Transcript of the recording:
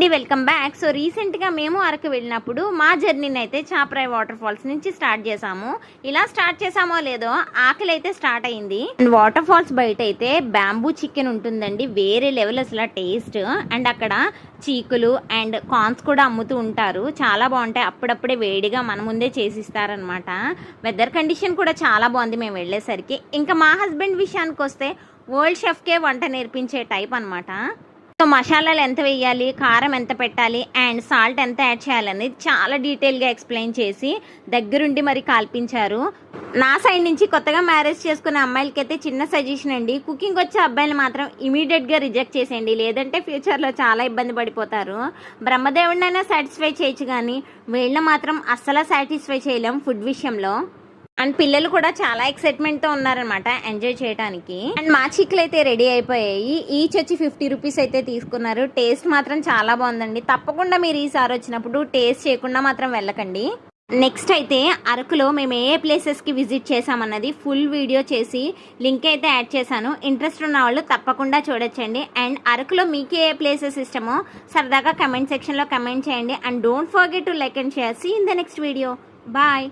అండి, welcome back. So రీసెంట్గా మేము అరకు వెళ్ళినప్పుడు మా జర్నీని అయితే చాపరాయి వాటర్ ఫాల్స్ నుంచి స్టార్ట్ చేసాము. ఇలా స్టార్ట్ చేసామో లేదో ఆకలి అయితే స్టార్ట్ అయింది. అండ్ వాటర్ ఫాల్స్ బయట అయితే బ్యాంబూ చికెన్ ఉంటుందండి, వేరే లెవెల్ అసలు టేస్ట్. అండ్ అక్కడ చీకులు అండ్ కార్న్స్ కూడా అమ్ముతూ ఉంటారు, చాలా బాగుంటాయి. అప్పుడప్పుడే వేడిగా మన ముందే చేసిస్తారనమాట. వెదర్ కండిషన్ కూడా చాలా బాగుంది మేము వెళ్ళేసరికి. ఇంకా మా హస్బెండ్ విషయానికి వస్తే వరల్డ్ షెఫ్కే వంట నేర్పించే టైప్ అనమాట. సో మసాలాలు ఎంత వేయాలి, కారం ఎంత పెట్టాలి అండ్ సాల్ట్ ఎంత యాడ్ చేయాలని చాలా డీటెయిల్గా ఎక్స్ప్లెయిన్ చేసి దగ్గరుండి మరి కాల్పించారు. నా సైడ్ నుంచి కొత్తగా మ్యారేజ్ చేసుకునే అమ్మాయిలకైతే చిన్న సజెషన్ అండి, కుకింగ్ వచ్చే అబ్బాయిలు మాత్రం ఇమీడియట్గా రిజెక్ట్ చేసేయండి, లేదంటే ఫ్యూచర్లో చాలా ఇబ్బంది పడిపోతారు. బ్రహ్మదేవుడినైనా సాటిస్ఫై చేయొచ్చు కానీ వీళ్ళని మాత్రం అస్సలు సాటిస్ఫై చేయలేం ఫుడ్ విషయంలో. అండ్ పిల్లలు కూడా చాలా ఎక్సైట్మెంట్తో ఉన్నారనమాట ఎంజాయ్ చేయడానికి. అండ్ మా చిక్కులు అయితే రెడీ అయిపోయాయి. ఈచ్ వచ్చి 50 రూపీస్ అయితే తీసుకున్నారు. టేస్ట్ మాత్రం చాలా బాగుందండి. తప్పకుండా మీరు ఈసారి వచ్చినప్పుడు టేస్ట్ చేయకుండా మాత్రం వెళ్ళకండి. నెక్స్ట్ అయితే అరకులో మేము ఏ ప్లేసెస్కి విజిట్ చేసామన్నది ఫుల్ వీడియో చేసి లింక్ అయితే యాడ్ చేశాను. ఇంట్రెస్ట్ ఉన్న వాళ్ళు తప్పకుండా చూడొచ్చండి. అండ్ అరకులో మీకు ఏ ప్లేసెస్ ఇష్టమో సరదాగా కమెంట్ సెక్షన్లో కమెంట్ చేయండి. And don't forget to like and share. See in the next video. Bye.